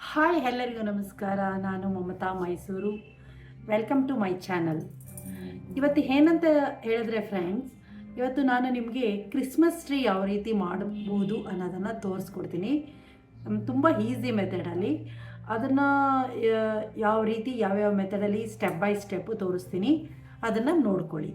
Hi ಎಲ್ಲರಿಗೂ ನಮಸ್ಕಾರ. ನಾನು Mamata Mysuru. Welcome to my channel. ಇವತ್ತು ಏನಂತ ಹೇಳಿದ್ರೆ ಫ್ರೆಂಡ್ಸ್, ಇವತ್ತು ನಾನು ನಿಮಗೆ ಕ್ರಿಸ್ಮಸ್ ಟ್ರೀ ಯಾವ ರೀತಿ ಮಾಡಬಹುದು ಅನ್ನೋದನ್ನು ತೋರಿಸ್ಕೊಡ್ತೀನಿ. ತುಂಬ ಈಸಿ ಮೆಥಡಲ್ಲಿ ಅದನ್ನು ಯಾವ ರೀತಿ ಯಾವ್ಯಾವ ಮೆಥಡಲ್ಲಿ ಸ್ಟೆಪ್ ಬೈ ಸ್ಟೆಪ್ಪು ತೋರಿಸ್ತೀನಿ, ಅದನ್ನು ನೋಡ್ಕೊಳ್ಳಿ.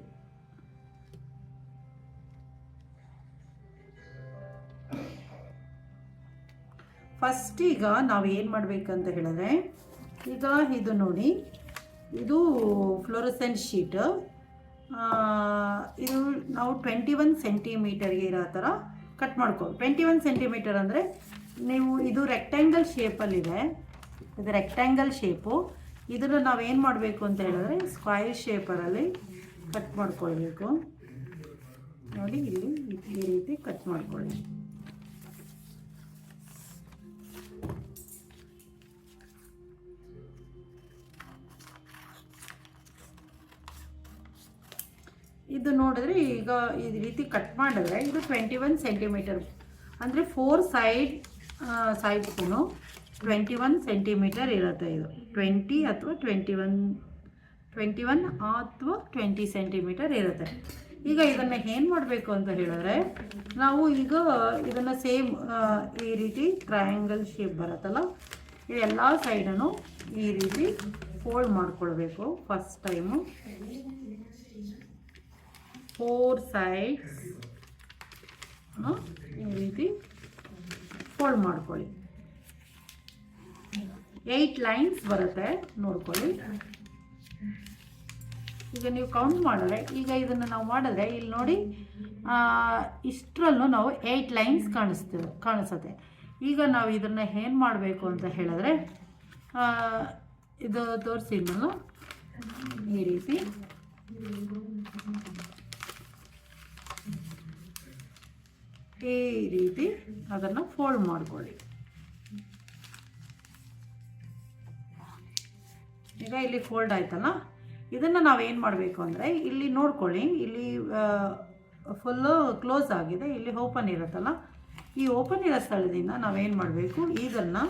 ಫಸ್ಟ್ ಈಗ ನಾವು ಏನು ಮಾಡಬೇಕಂತ ಹೇಳಿದ್ರೆ, ಈಗ ಇದು ನೋಡಿ, ಇದು ಫ್ಲೋರಸೆಂಟ್ ಶೀಟ್. ಇದು ನಾವು 21 ಸೆಂಟಿಮೀಟರ್ಗೆ ಇರೋ ಥರ ಕಟ್ ಮಾಡ್ಕೊ. 21 ಸೆಂಟಿಮೀಟರ್ ಅಂದರೆ ನೀವು ಇದು ರೆಕ್ಟ್ಯಾಂಗಲ್ ಶೇಪಲ್ಲಿದೆ, ಇದು ರೆಕ್ಟ್ಯಾಂಗಲ್ ಶೇಪು. ಇದನ್ನು ನಾವೇನು ಮಾಡಬೇಕು ಅಂತ ಹೇಳಿದ್ರೆ ಸ್ಕ್ವೈರ್ ಶೇಪರಲ್ಲಿ ಕಟ್ ಮಾಡ್ಕೊಳ್ಬೇಕು. ನೋಡಿ, ಇಲ್ಲಿ ಈ ರೀತಿ ಕಟ್ ಮಾಡ್ಕೊಳ್ಳಿ. ಇದು ನೋಡಿದ್ರೆ ಈಗ ಈ ರೀತಿ ಕಟ್ ಮಾಡಿದ್ರೆ ಇದು 21 ಸೆಂಟಿಮೀಟರ್ ಅಂದರೆ 4 ಸೈಡ್ಸ್ಗೂ 21 ಸೆಂಟಿಮೀಟರ್ ಇರುತ್ತೆ. ಇದು 20 ಅಥವಾ 21 ಅಥವಾ 20 ಸೆಂಟಿಮೀಟರ್ ಇರುತ್ತೆ. ಈಗ ಇದನ್ನು ಏನು ಮಾಡಬೇಕು ಅಂತ ಹೇಳಿದ್ರೆ, ನಾವು ಈಗ ಇದನ್ನು ಸೇಮ್ ಈ ರೀತಿ ಟ್ರಯಾಂಗಲ್ ಶೇಪ್ ಬರುತ್ತಲ್ಲ, ಎಲ್ಲ ಸೈಡನ್ನು ಈ ರೀತಿ ಫೋಲ್ಡ್ ಮಾಡ್ಕೊಳ್ಬೇಕು. ಫಸ್ಟ್ ಟೈಮು 4 ಸೈಡ್ಸ್ ಈ ರೀತಿ ಫೋಲ್ಡ್ ಮಾಡ್ಕೊಳ್ಳಿ. 8 ಲೈನ್ಸ್ ಬರುತ್ತೆ, ನೋಡ್ಕೊಳ್ಳಿ. ಈಗ ನೀವು ಕೌಂಟ್ ಮಾಡಿದ್ರೆ, ಈಗ ಇದನ್ನು ನಾವು ಮಾಡಿದ್ರೆ ಇಲ್ಲಿ ನೋಡಿ, ಇಷ್ಟರಲ್ಲೂ ನಾವು 8 ಲೈನ್ಸ್ ಕಾಣಿಸುತ್ತೆ. ಈಗ ನಾವು ಇದನ್ನು ಏನು ಮಾಡಬೇಕು ಅಂತ ಹೇಳಿದ್ರೆ, ಇದು ತೋರಿಸಿದ್ನಲ್ಲ ಈ ರೀತಿ ಅದನ್ನು ಫೋಲ್ಡ್ ಮಾಡ್ಕೊಳ್ಳಿ. ಈಗ ಇಲ್ಲಿ ಫೋಲ್ಡ್ ಆಯ್ತಲ್ಲ, ಇದನ್ನು ನಾವೇನು ಮಾಡಬೇಕು ಅಂದರೆ, ಇಲ್ಲಿ ನೋಡ್ಕೊಳ್ಳಿ, ಇಲ್ಲಿ ಫುಲ್ಲು ಕ್ಲೋಸ್ ಆಗಿದೆ, ಇಲ್ಲಿ ಓಪನ್ ಇರುತ್ತಲ್ಲ, ಈ ಓಪನ್ ಇರೋ ಸ್ಥಳದಿಂದ ನಾವೇನು ಮಾಡಬೇಕು, ಇದನ್ನು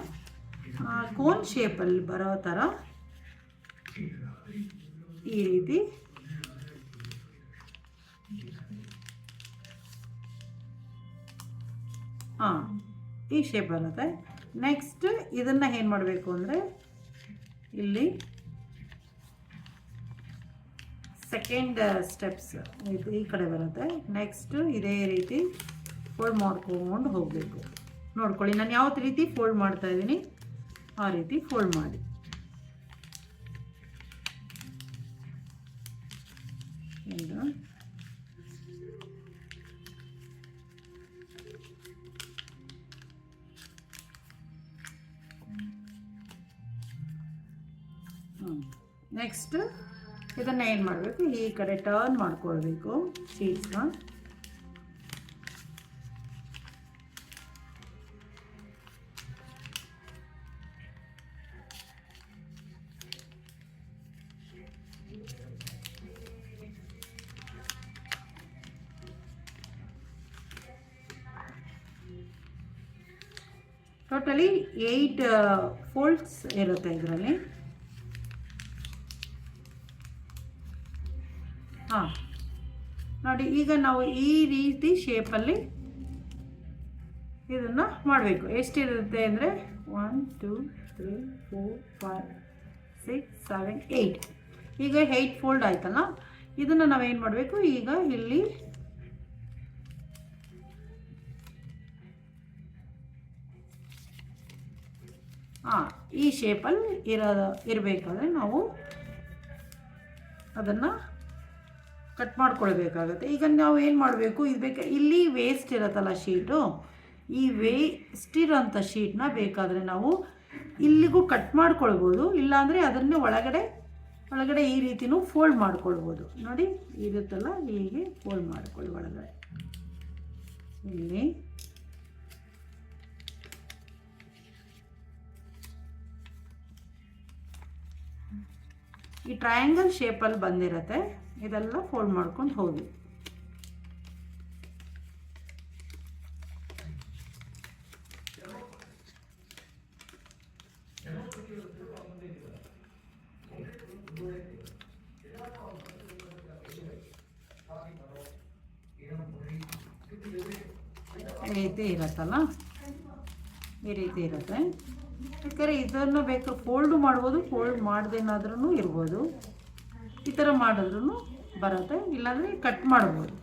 ಕೋನ್ ಶೇಪಲ್ಲಿ ಬರೋ ಥರ ಈ ರೀತಿ ಈ ಶೇಪ್ ಬರುತ್ತೆ. ನೆಕ್ಸ್ಟ್ ಇದನ್ನು ಏನು ಮಾಡಬೇಕು ಅಂದರೆ, ಇಲ್ಲಿ ಸೆಕೆಂಡ್ ಸ್ಟೆಪ್ಸ್ ಇದು ಈ ಕಡೆ ಬರುತ್ತೆ. ನೆಕ್ಸ್ಟ್ ಇದೇ ರೀತಿ ಫೋಲ್ಡ್ ಮಾಡ್ಕೊಂಡು ಹೋಗಬೇಕು. ನೋಡ್ಕೊಳ್ಳಿ, ನಾನು ಯಾವ ರೀತಿ ಫೋಲ್ಡ್ ಮಾಡ್ತಾ ಇದ್ದೀನಿ ಆ ರೀತಿ ಫೋಲ್ಡ್ ಮಾಡಿ. ನೆಕ್ಸ್ಟ್ ಇದನ್ನು ಏನು ಮಾಡಬೇಕು, ಈ ಕಡೆ ಟರ್ನ್ ಮಾಡ್ಕೊಳ್ಬೇಕು ಶೀಟ್ಸ್ನ. ಟೋಟಲಿ 8 ಫೋಲ್ಡ್ಸ್ ಇರುತ್ತೆ ಇದರಲ್ಲಿ. ನೋಡಿ, ಈಗ ನಾವು ಈ ರೀತಿ ಶೇಪಲ್ಲಿ ಇದನ್ನು ಮಾಡಬೇಕು. ಎಷ್ಟಿರುತ್ತೆ ಅಂದರೆ 1 2 3 4 5 6 7 8. ಈಗ 8 ಫೋಲ್ಡ್ ಆಯ್ತಲ್ಲ, ಇದನ್ನು ನಾವೇನು ಮಾಡಬೇಕು, ಈಗ ಇಲ್ಲಿ ಈ ಶೇಪಲ್ಲಿ ಇರಬೇಕಾದ್ರೆ ನಾವು ಅದನ್ನು ಕಟ್ ಮಾಡ್ಕೊಳ್ಬೇಕಾಗತ್ತೆ. ಈಗ ನಾವು ಏನು ಮಾಡಬೇಕು, ಇಲ್ಲಿ ವೇಸ್ಟ್ ಇರುತ್ತಲ್ಲ ಶೀಟು, ಈ ವೇಸ್ಟ್ ಇರೋಂಥ ಶೀಟ್ನ ಬೇಕಾದರೆ ನಾವು ಇಲ್ಲಿಗೂ ಕಟ್ ಮಾಡ್ಕೊಳ್ಬೋದು, ಇಲ್ಲಾಂದರೆ ಅದನ್ನೇ ಒಳಗಡೆ ಈ ರೀತಿನೂ ಫೋಲ್ಡ್ ಮಾಡ್ಕೊಳ್ಬೋದು. ನೋಡಿ, ಇರುತ್ತಲ್ಲ, ಹೀಗೆ ಫೋಲ್ಡ್ ಮಾಡ್ಕೊಳ್ಳಿ ಒಳಗಡೆ. ಇಲ್ಲಿ ಈ ಟ್ರಯಾಂಗಲ್ ಶೇಪಲ್ಲಿ ಬಂದಿರತ್ತೆ, ಇದೆಲ್ಲ ಫೋಲ್ಡ್ ಮಾಡ್ಕೊಂಡು ಹೋಗಿ. ಈ ರೀತಿ ಇರುತ್ತಲ್ಲ, ಈ ರೀತಿ ಇರುತ್ತೆ. ಯಾಕಂದರೆ ಇದನ್ನು ಬೇಕಾದ್ರೆ ಫೋಲ್ಡು ಮಾಡ್ಬೋದು, ಫೋಲ್ಡ್ ಮಾಡ್ದೇನಾದ್ರೂ ಇರ್ಬೋದು. ಈ ಥರ ಮಾಡಿದ್ರೂ ಬರುತ್ತೆ, ಇಲ್ಲಾಂದರೆ ಕಟ್ ಮಾಡ್ಬೋದು.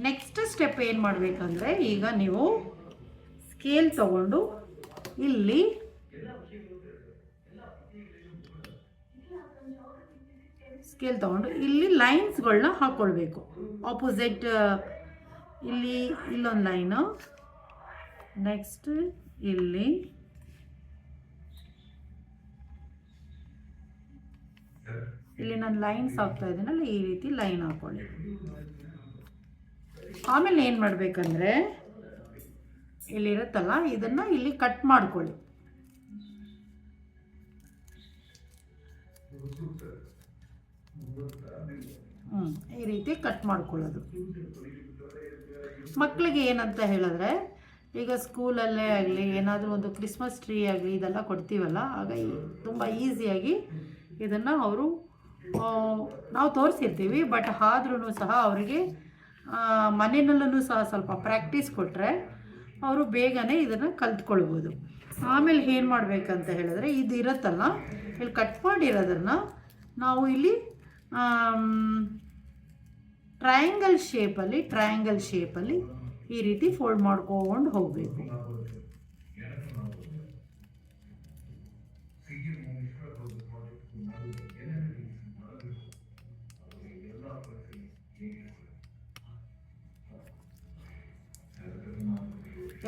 ನೆಕ್ಸ್ಟ್ ಸ್ಟೆಪ್ ಏನು ಮಾಡಬೇಕಂದ್ರೆ, ಈಗ ನೀವು ಸ್ಕೇಲ್ ತಗೊಂಡು ಇಲ್ಲಿ ಲೈನ್ಸ್ಗಳನ್ನ ಹಾಕ್ಕೊಳ್ಬೇಕು. ಆಪೋಸಿಟ್ ಇಲ್ಲೊಂದು ಲೈನು, ನೆಕ್ಸ್ಟ್ ಇಲ್ಲಿ ನಾನು ಲೈನ್ಸ್ ಹಾಕ್ತಾ ಇದ್ದೀನಲ್ಲ, ಈ ರೀತಿ ಲೈನ್ ಹಾಕ್ಕೊಳ್ಳಿ. ಆಮೇಲೆ ಏನು ಮಾಡಬೇಕಂದ್ರೆ, ಇಲ್ಲಿರುತ್ತಲ್ಲ ಇದನ್ನು ಇಲ್ಲಿ ಕಟ್ ಮಾಡ್ಕೊಳ್ಳಿ. ಈ ರೀತಿ ಕಟ್ ಮಾಡ್ಕೊಳ್ಳೋದು. ಮಕ್ಕಳಿಗೆ ಏನಂತ ಹೇಳಿದ್ರೆ, ಈಗ ಸ್ಕೂಲಲ್ಲೇ ಆಗಲಿ ಏನಾದರೂ ಒಂದು ಕ್ರಿಸ್ಮಸ್ ಟ್ರೀ ಆಗಲಿ ಇದೆಲ್ಲ ಕೊಡ್ತೀವಲ್ಲ, ಆಗ ತುಂಬ ಈಸಿಯಾಗಿ ಇದನ್ನು ಅವರು ನಾವು ತೋರಿಸಿರ್ತೀವಿ. ಬಟ್ ಆದ್ರೂ ಸಹ ಅವರಿಗೆ ಮನೆಯಲ್ಲೂ ಸಹ ಸ್ವಲ್ಪ ಪ್ರಾಕ್ಟೀಸ್ ಕೊಟ್ಟರೆ ಅವರು ಬೇಗನೆ ಇದನ್ನು ಕಲ್ತ್ಕೊಳ್ಬೋದು. ಆಮೇಲೆ ಏನು ಮಾಡಬೇಕಂತ ಹೇಳಿದ್ರೆ, ಇದು ಇರುತ್ತಲ್ಲ ಇಲ್ಲಿ ಕಟ್ ಮಾಡಿರೋದನ್ನು ನಾವು ಇಲ್ಲಿ ಟ್ರಯಾಂಗಲ್ ಶೇಪಲ್ಲಿ ಈ ರೀತಿ ಫೋಲ್ಡ್ ಮಾಡ್ಕೊಂಡು ಹೋಗಬೇಕು.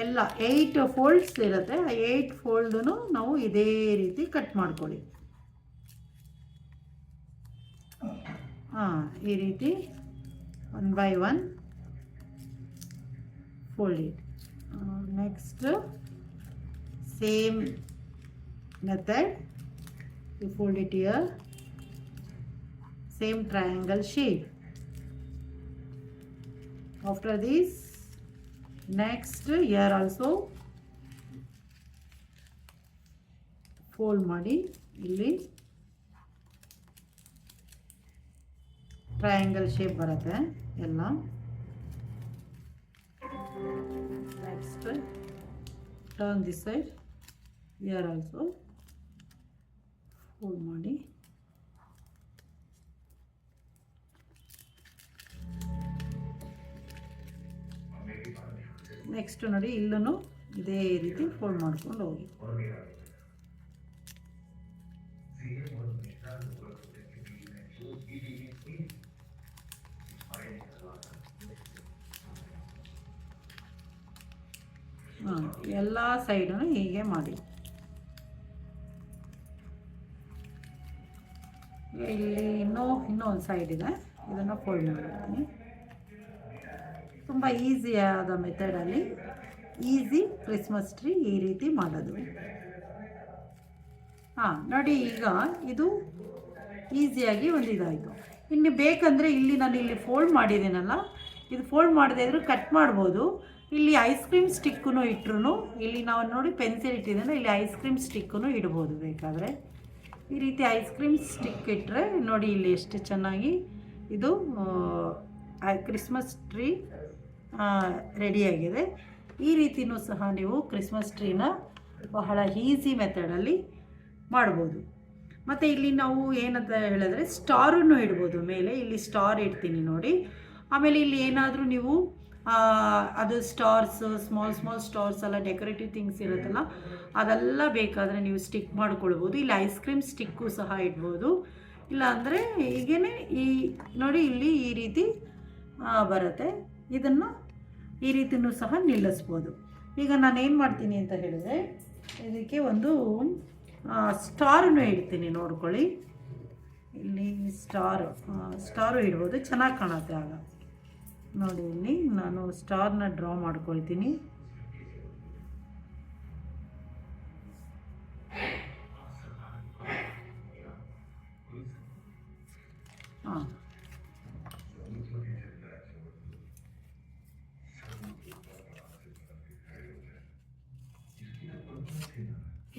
ಎಲ್ಲ 8 ಫೋಲ್ಡ್ಸ್ ಇರುತ್ತೆ. ಆ 8 ಫೋಲ್ಡನ್ನು ನಾವು ಇದೇ ರೀತಿ ಕಟ್ ಮಾಡ್ಕೊಳ್ಳಿ. ಈ ರೀತಿ 1 by 1 fold it. Next same method, you fold it here, same triangle shape. After this, next here also fold ಮಾಡಿ ಇಲ್ಲಿ ಟ್ರಯಾಂಗಲ್ ಶೇಪ್ ಬರುತ್ತೆ ಎಲ್ಲ. Next turn this side, here also fold ಮಾಡಿ ನೆಕ್ಸ್ಟ್ ನೋಡಿ ಇಲ್ಲೂ ಇದೇ ರೀತಿ ಫೋಲ್ಡ್ ಮಾಡ್ಕೊಂಡು ಹೋಗಿ. ಎಲ್ಲ ಸೈಡನ್ನು ಹೀಗೆ ಮಾಡಿ. ಇಲ್ಲಿ ಇನ್ನೂ ಒಂದು ಸೈಡ್ ಇದೆ, ಇದನ್ನು ಫೋಲ್ಡ್ ಮಾಡ್ತೀನಿ. ತುಂಬ ಈಸಿಯಾದ ಮೆಥಡಲ್ಲಿ ಈಸಿ ಕ್ರಿಸ್ಮಸ್ ಟ್ರೀ ಈ ರೀತಿ ಮಾಡೋದು. ನೋಡಿ ಈಗ ಇದು ಈಸಿಯಾಗಿ ಒಂದು ಇದಾಯಿತು. ಇನ್ನು ಬೇಕಂದರೆ ನಾನು ಇಲ್ಲಿ ಫೋಲ್ಡ್ ಮಾಡಿದ್ದೀನಲ್ಲ, ಇದು ಫೋಲ್ಡ್ ಮಾಡದೇ ಇದ್ರೂ ಕಟ್ ಮಾಡ್ಬೋದು. ಇಲ್ಲಿ ಐಸ್ ಕ್ರೀಮ್ ಸ್ಟಿಕ್ಕೂ ಇಟ್ಟರು, ಇಲ್ಲಿ ನಾವು ನೋಡಿ ಪೆನ್ಸಿಲ್ ಇಟ್ಟಿದ್ದೇನೆ, ಇಲ್ಲಿ ಐಸ್ ಕ್ರೀಮ್ ಸ್ಟಿಕ್ಕೂ ಇಡ್ಬೋದು ಬೇಕಾದರೆ. ಈ ರೀತಿ ಐಸ್ ಕ್ರೀಮ್ ಸ್ಟಿಕ್ ಇಟ್ಟರೆ ನೋಡಿ ಇಲ್ಲಿ ಎಷ್ಟು ಚೆನ್ನಾಗಿ ಇದು ಕ್ರಿಸ್ಮಸ್ ಟ್ರೀ ರೆಡಿಯಾಗಿದೆ. ಈ ರೀತಿಯೂ ಸಹ ನೀವು ಕ್ರಿಸ್ಮಸ್ ಟ್ರೀನ ಬಹಳ ಈಸಿ ಮೆಥಡಲ್ಲಿ ಮಾಡ್ಬೋದು. ಮತ್ತು ಇಲ್ಲಿ ನಾವು ಏನಂತ ಹೇಳಿದ್ರೆ ಸ್ಟಾರನ್ನು ಇಡ್ಬೋದು ಮೇಲೆ. ಇಲ್ಲಿ ಸ್ಟಾರ್ ಇಡ್ತೀನಿ ನೋಡಿ. ಆಮೇಲೆ ಇಲ್ಲಿ ಏನಾದರೂ ನೀವು ಅದು ಸ್ಟಾರ್ಸ್, ಸ್ಮಾಲ್ ಸ್ಟಾರ್ಸ್ ಎಲ್ಲ ಡೆಕೋರೇಟಿವ್ ಥಿಂಗ್ಸ್ ಇರುತ್ತಲ್ಲ, ಅದೆಲ್ಲ ಬೇಕಾದರೆ ನೀವು ಸ್ಟಿಕ್ ಮಾಡ್ಕೊಳ್ಬೋದು. ಇಲ್ಲಿ ಐಸ್ ಕ್ರೀಮ್ ಸ್ಟಿಕ್ಕು ಸಹ ಇಡ್ಬೋದು. ಇಲ್ಲ ಅಂದರೆ ಹೀಗೇ ನೋಡಿ ಇಲ್ಲಿ ಈ ರೀತಿ ಬರುತ್ತೆ. ಇದನ್ನು ಈ ರೀತಿಯೂ ಸಹ ನಿಲ್ಲಿಸ್ಬೋದು. ಈಗ ನಾನೇನು ಮಾಡ್ತೀನಿ ಅಂತ ಹೇಳಿದ್ರೆ, ಇದಕ್ಕೆ ಒಂದು ಸ್ಟಾರನ್ನು ಇಡ್ತೀನಿ ನೋಡ್ಕೊಳ್ಳಿ. ಇಲ್ಲಿ ಸ್ಟಾರು ಇಡ್ಬೋದು, ಚೆನ್ನಾಗಿ ಕಾಣುತ್ತೆ ಆಗ. ನೋಡಿ ಇಲ್ಲಿ ನಾನು ಸ್ಟಾರ್ನ ಡ್ರಾ ಮಾಡ್ಕೊಳ್ತೀನಿ.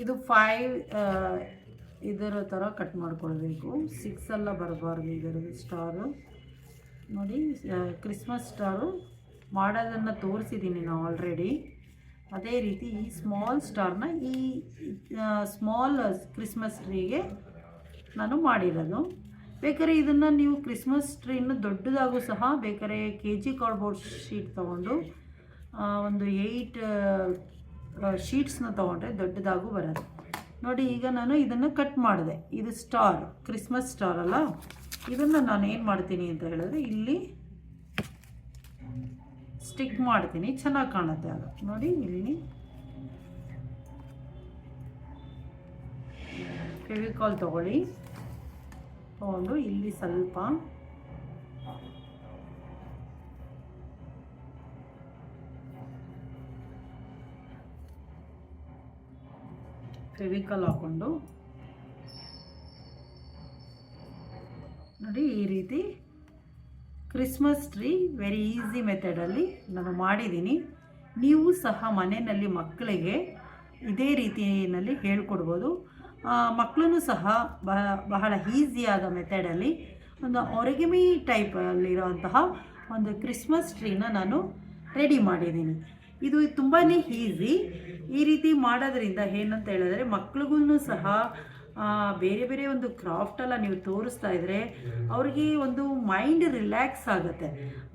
ಇದು ಇದರ ಥರ ಕಟ್ ಮಾಡ್ಕೊಳ್ಬೇಕು. 6 ಎಲ್ಲ ಬರಬಾರ್ದು ಇದರದ್ದು ಸ್ಟಾರು. ನೋಡಿ ಕ್ರಿಸ್ಮಸ್ ಸ್ಟಾರು ಮಾಡೋದನ್ನು ತೋರಿಸಿದ್ದೀನಿ ನಾನು ಆಲ್ರೆಡಿ. ಅದೇ ರೀತಿ ಈ ಸ್ಮಾಲ್ ಸ್ಟಾರ್ನ ಈ ಸ್ಮಾಲ್ ಕ್ರಿಸ್ಮಸ್ ಟ್ರೀಗೆ ನಾನು ಮಾಡಿರೋದು. ಬೇಕಾದ್ರೆ ಇದನ್ನು ನೀವು ಕ್ರಿಸ್ಮಸ್ ಟ್ರೀನ ದೊಡ್ಡದಾಗೂ ಸಹ ಬೇಕಾದ್ರೆ KG ಕಾರ್ಡ್ಬೋರ್ಡ್ ಶೀಟ್ ತೊಗೊಂಡು ಒಂದು 8 ಶೀಟ್ಸ್ನ ತೊಗೊಂಡ್ರೆ ದೊಡ್ಡದಾಗೂ ಬರೋದು. ನೋಡಿ ಈಗ ನಾನು ಇದನ್ನು ಕಟ್ ಮಾಡಿದೆ. ಇದು ಸ್ಟಾರ್, ಕ್ರಿಸ್ಮಸ್ ಸ್ಟಾರ್ ಅಲ್ಲ. ಇದನ್ನು ನಾನು ಏನು ಮಾಡ್ತೀನಿ ಅಂತ ಹೇಳಿದ್ರೆ ಇಲ್ಲಿ ಸ್ಟಿಕ್ ಮಾಡ್ತೀನಿ, ಚೆನ್ನಾಗಿ ಕಾಣುತ್ತೆ ಅದು. ನೋಡಿ ಇಲ್ಲಿ ಫೆವಿಕಾಲ್ ತೊಗೊಳ್ಳಿ, ತೊಗೊಂಡು ಇಲ್ಲಿ ಸ್ವಲ್ಪ ಫೆವಿಕಾಲ್ ಹಾಕ್ಕೊಂಡು ನೋಡಿ ಈ ರೀತಿ ಕ್ರಿಸ್ಮಸ್ ಟ್ರೀ ವೆರಿ ಈಸಿ ಮೆಥಡಲ್ಲಿ ನಾನು ಮಾಡಿದ್ದೀನಿ. ನೀವು ಸಹ ಮನೆಯಲ್ಲಿ ಮಕ್ಕಳಿಗೆ ಇದೇ ರೀತಿಯಲ್ಲಿ ಹೇಳ್ಕೊಡ್ಬೋದು. ಮಕ್ಕಳೂ ಸಹ ಬಹಳ ಈಸಿಯಾದ ಮೆಥಡಲ್ಲಿ ಒಂದು ಒರಿಗಮಿ ಟೈಪಲ್ಲಿರೋಂತಹ ಒಂದು ಕ್ರಿಸ್ಮಸ್ ಟ್ರೀನ ನಾನು ರೆಡಿ ಮಾಡಿದ್ದೀನಿ. ಇದು ತುಂಬಾ ಈಸಿ. ಈ ರೀತಿ ಮಾಡೋದ್ರಿಂದ ಏನಂತ ಹೇಳಿದ್ರೆ ಮಕ್ಳಿಗೂ ಸಹ ಬೇರೆ ಬೇರೆ ಒಂದು ಕ್ರಾಫ್ಟೆಲ್ಲ ನೀವು ತೋರಿಸ್ತಾ ಇದ್ದರೆ ಅವ್ರಿಗೆ ಒಂದು ಮೈಂಡ್ ರಿಲ್ಯಾಕ್ಸ್ ಆಗುತ್ತೆ.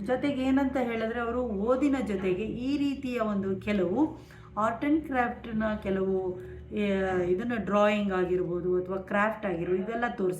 ಜೊತೆಗೆ ಏನಂತ ಹೇಳಿದ್ರೆ ಅವರು ಓದಿನ ಜೊತೆಗೆ ಈ ರೀತಿಯ ಒಂದು ಕೆಲವು ಆರ್ಟ್ ಆ್ಯಂಡ್ ಕ್ರಾಫ್ಟ್ನ ಕೆಲವು ಇದನ್ನು ಡ್ರಾಯಿಂಗ್ ಆಗಿರ್ಬೋದು ಅಥವಾ ಕ್ರಾಫ್ಟ್ ಆಗಿರ್ಬೋದು ಇದೆಲ್ಲ ತೋರಿಸಿ